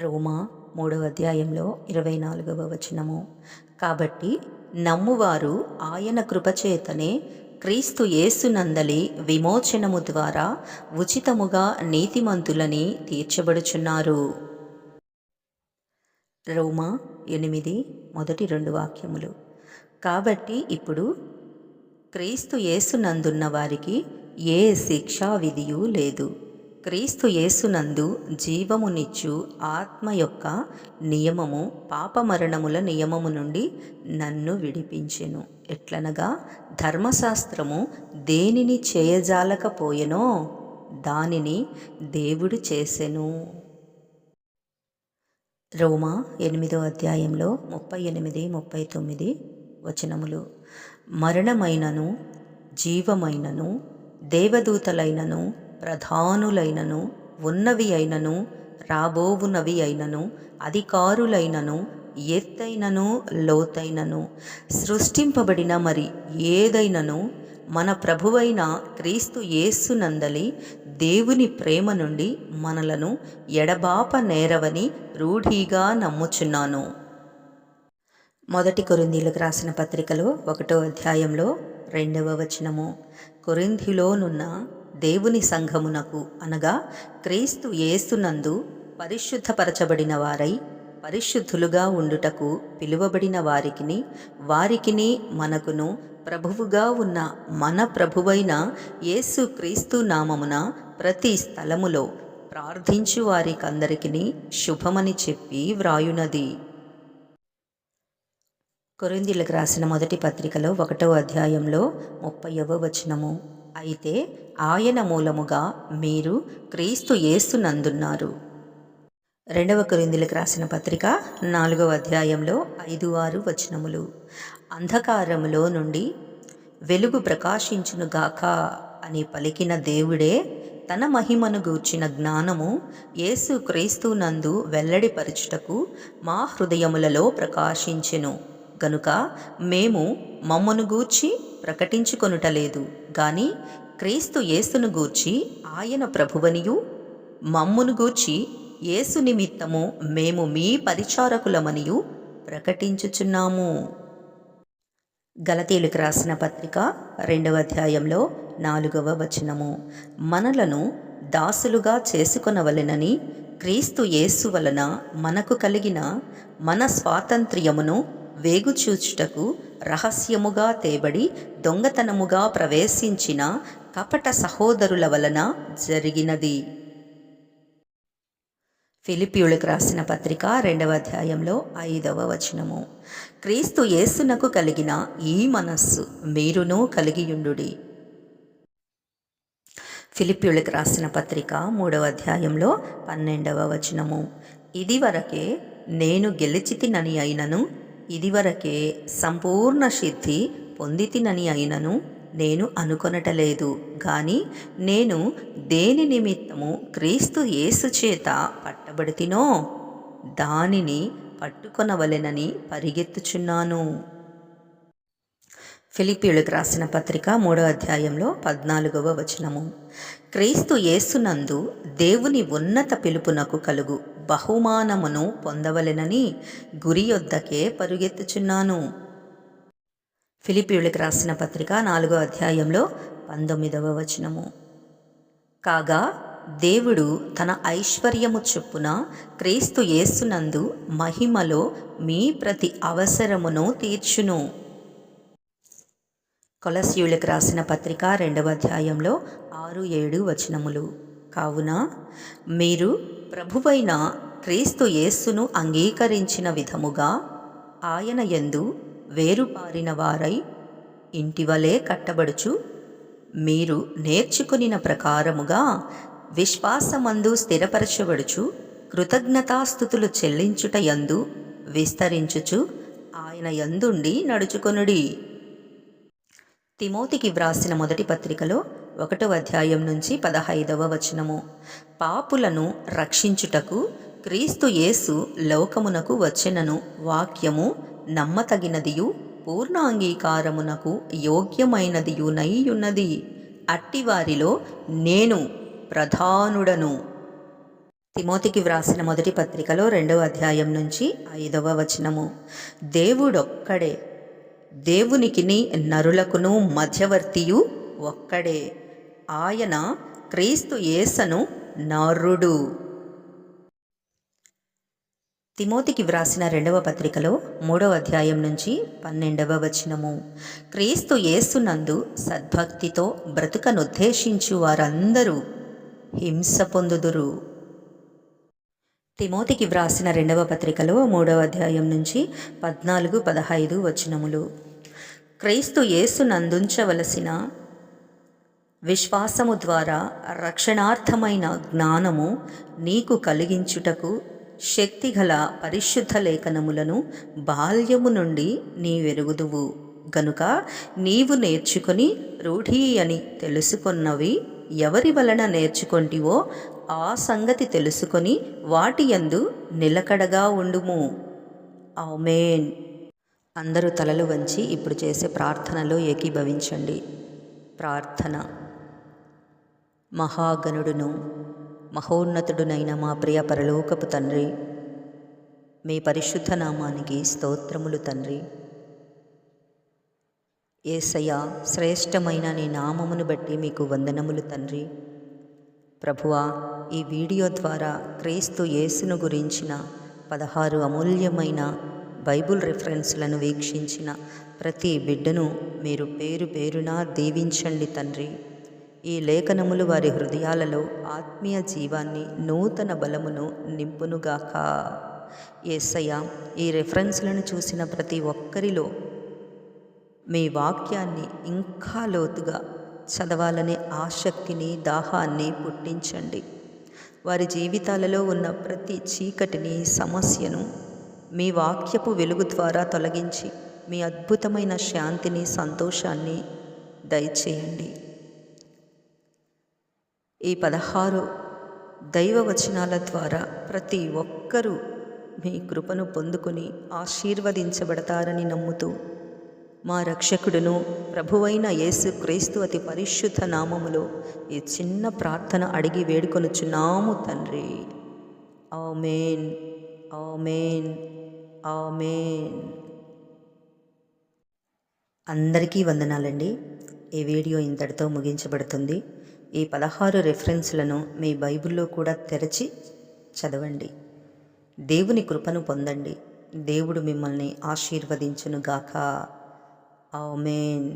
రోమా 3వ అధ్యాయంలో 24వ వచనము. కాబట్టి నమ్మువారు ఆయన కృపచేతనే క్రీస్తు యేసునందలి విమోచనము ద్వారా ఉచితముగా నీతిమంతులని తీర్చబడుచున్నారు. రోమా 8 మొదటి 2 వాక్యములు. కాబట్టి ఇప్పుడు క్రీస్తు యేసునందున్న వారికి ఏ శిక్షా విధియు లేదు. క్రీస్తు యేసునందు జీవమునిచ్చు ఆత్మ యొక్క నియమము పాపమరణముల నియమము నుండి నన్ను విడిపించెను. ఎట్లనగా ధర్మశాస్త్రము దేనిని చేయజాలకపోయెనో దానిని దేవుడు చేసెను. రోమా 8వ అధ్యాయంలో 38, 39 వచనములు. మరణమైనను జీవమైనను దేవదూతలైనను ప్రధానులైనను ఉన్నవి అయినను రాబోవునవి అయినను అధికారులైనను ఎత్తైనను లోతైనను సృష్టింపబడిన మరి ఏదైనను మన ప్రభువైన క్రీస్తు యేసునందలి దేవుని ప్రేమ నుండి మనలను ఎడబాప నేరవని రూఢీగా నమ్ముచున్నాను. మొదటి కొరింథీయులకు రాసిన పత్రికలో 1వ అధ్యాయంలో 2వ వచనము. కొరింథీలోనున్న దేవుని సంఘమునకు అనగా క్రీస్తు యేసునందు పరిశుద్ధపరచబడిన వారై పరిశుద్ధులుగా ఉండుటకు పిలువబడిన వారికిని మనకును ప్రభువుగా ఉన్న మన ప్రభువైన యేసు క్రీస్తు నామమున ప్రతి స్థలములో ప్రార్థించు వారికందరికిని శుభమని చెప్పి వ్రాయునది. కొరింథీయులకు రాసిన మొదటి పత్రికలో 1వ అధ్యాయంలో 30వ వచనము. అయితే ఆయన మూలముగా మీరు క్రీస్తు యేసునందున్నారు. 2వ కొరింథీయులకు రాసిన పత్రిక 4వ అధ్యాయంలో 5, 6 వచనములు. అంధకారములో నుండి వెలుగు ప్రకాశించునుగాక అని పలికిన దేవుడే తన మహిమను గూర్చిన జ్ఞానము యేసు క్రీస్తు నందు వెల్లడిపరచుటకు మా హృదయములలో ప్రకాశించెను గనుక మేము మమ్మను గూర్చి ప్రకటించుకొనుటలేదు గాని క్రీస్తు యేసును గూర్చి ఆయన ప్రభువనియు మమ్మును గూర్చి యేసు నిమిత్తము మేము మీ పరిచారకులమనియు ప్రకటించుచున్నాము. గలతీయులకు రాసిన పత్రిక 2వ అధ్యాయంలో 4వ వచనము. మనలను దాసులుగా చేసుకొనవలెనని క్రీస్తు యేసు వలన మనకు కలిగిన మన స్వాతంత్ర్యమును వేగుచూచుటకు రహస్యముగా తేబడి దొంగతనముగా ప్రవేశించిన కపట సహోదరుల వలన జరిగినది. ఫిలిప్పీయులకు రాసిన పత్రిక 2వ అధ్యాయంలో 5వ వచనము. క్రీస్తు యేసునకు కలిగిన ఈ మనస్సు మీరును కలిగియుండుడి. ఫిలిప్పీయులకు రాసిన పత్రిక 3వ అధ్యాయంలో 12వ వచనము. ఇదివరకే నేను గెలిచితినని అయినను ఇదివరకే సంపూర్ణ సిద్ధి పొందితినని అయినను నేను అనుకొనటలేదు గాని నేను దేని నిమిత్తము క్రీస్తు యేసు చేత పట్టబడితినో దానిని పట్టుకొనవలెనని పరిగెత్తుచున్నాను. ఫిలిప్పీయులకు రాసిన పత్రిక 3వ అధ్యాయంలో 14వ వచనము. క్రీస్తు యేసునందు దేవుని ఉన్నత పిలుపునకు కలుగు బహుమానమును పొందవలెనని గురి యొద్దకే పరుగెత్తుచున్నాను. ఫిలిప్పీయులకు రాసిన పత్రిక 4వ అధ్యాయంలో 19వ వచనము. కాగా దేవుడు తన ఐశ్వర్యము చొప్పున క్రీస్తు యేసునందు మహిమలో మీ ప్రతి అవసరమును తీర్చును. కొలస్సీయులకు రాసిన పత్రిక 2వ అధ్యాయంలో 6, 7 వచనములు. కావున మీరు ప్రభువైన క్రీస్తు యేసును అంగీకరించిన విధముగా ఆయన యందు వేరుపారిన వారై ఇంటివలే కట్టబడుచు మీరు నేర్చుకొనిన ప్రకారముగా విశ్వాసమందు స్థిరపరచబడుచు కృతజ్ఞతాస్థుతులు చెల్లించుట యందు విస్తరించుచు ఆయన యందుండి నడుచుకొనుడి. తిమోతికి వ్రాసిన మొదటి పత్రికలో 1వ అధ్యాయం నుంచి 15వ వచనము. పాపులను రక్షించుటకు క్రీస్తు యేసు లోకమునకు వచ్చెనను వాక్యము నమ్మతగినదియు పూర్ణ అంగీకారమునకు యోగ్యమైనదియునైయున్నది. అట్టివారిలో నేను ప్రధానుడను. తిమోతికి వ్రాసిన మొదటి పత్రికలో 2వ అధ్యాయం నుంచి 5వ వచనము. దేవుడొక్కడే, దేవునికిని నరులకును మధ్యవర్తియు ఒక్కడే, ఆయన క్రీస్తు యేసను నరుడు. తిమోతికి వ్రాసిన 2వ పత్రికలో 3వ అధ్యాయం నుంచి 12వ వచనము. క్రీస్తు యేసునందు సద్భక్తితో బ్రతుకనుద్దేశించు వారందరూ హింస పొందుదురు. తిమోతికి వ్రాసిన 2వ పత్రికలో 3వ అధ్యాయం నుంచి 14, 15 వచనములు. క్రీస్తు యేసునందుంచవలసిన విశ్వాసము ద్వారా రక్షణార్థమైన జ్ఞానము నీకు కలిగించుటకు శక్తిగల పరిశుద్ధ లేఖనములను బాల్యము నుండి నీవెరుగుదువు గనుక నీవు నేర్చుకొని రూఢీ అని తెలుసుకొన్నవి ఎవరి వలన నేర్చుకొంటివో ఆ సంగతి తెలుసుకొని వాటి యందు నిలకడగా ఉండుము. ఆమేన్. అందరూ తలలు వంచి ఇప్పుడు చేసే ప్రార్థనలో ఏకీభవించండి. ప్రార్థన. మహాగణుడును మహోన్నతుడునైన మా ప్రియ పరలోకపు తండ్రి, మీ పరిశుద్ధ నామానికి స్తోత్రములు తండ్రి. యేసయ్య, శ్రేష్టమైన నీ నామమును బట్టి మీకు వందనములు తండ్రి. ప్రభువా, ఈ వీడియో ద్వారా క్రీస్తు యేసును గురించిన 16 అమూల్యమైన బైబుల్ రిఫరెన్స్లను వీక్షించిన ప్రతి బిడ్డను మీరు పేరు పేరున దీవించండి తండ్రి. ఈ లేఖనములు వారి హృదయాలలో ఆత్మీయ జీవాన్ని, నూతన బలమును నింపునుగాక. యేసయ్య, ఈ రిఫరెన్స్లను చూసిన ప్రతి ఒక్కరిలో మీ వాక్యాన్ని ఇంకా లోతుగా చదవాలనే ఆసక్తిని, దాహాన్ని పుట్టించండి. వారి జీవితాలలో ఉన్న ప్రతి చీకటిని, సమస్యను మీ వాక్యపు వెలుగు ద్వారా తొలగించి మీ అద్భుతమైన శాంతిని, సంతోషాన్ని దయచేయండి. ఈ 16 దైవ వచనాల ద్వారా ప్రతి ఒక్కరూ మీ కృపను పొందుకొని ఆశీర్వదించబడతారని నమ్ముతూ మా రక్షకుడును ప్రభువైన యేసు క్రీస్తు అతి పరిశుద్ధ నామములో ఈ చిన్న ప్రార్థన అడిగి వేడుకొనుచున్నాము తండ్రి. ఆమేన్, ఆమేన్, ఆమేన్. అందరికీ వందనాలండి. ఈ వీడియో ఇంతటితో ముగించబడుతుంది. ఈ 16 రెఫరెన్స్లను మీ బైబిల్లో కూడా తెరచి చదవండి. దేవుని కృపను పొందండి. దేవుడు మిమ్మల్ని ఆశీర్వదించునుగాక. ఆమేన్.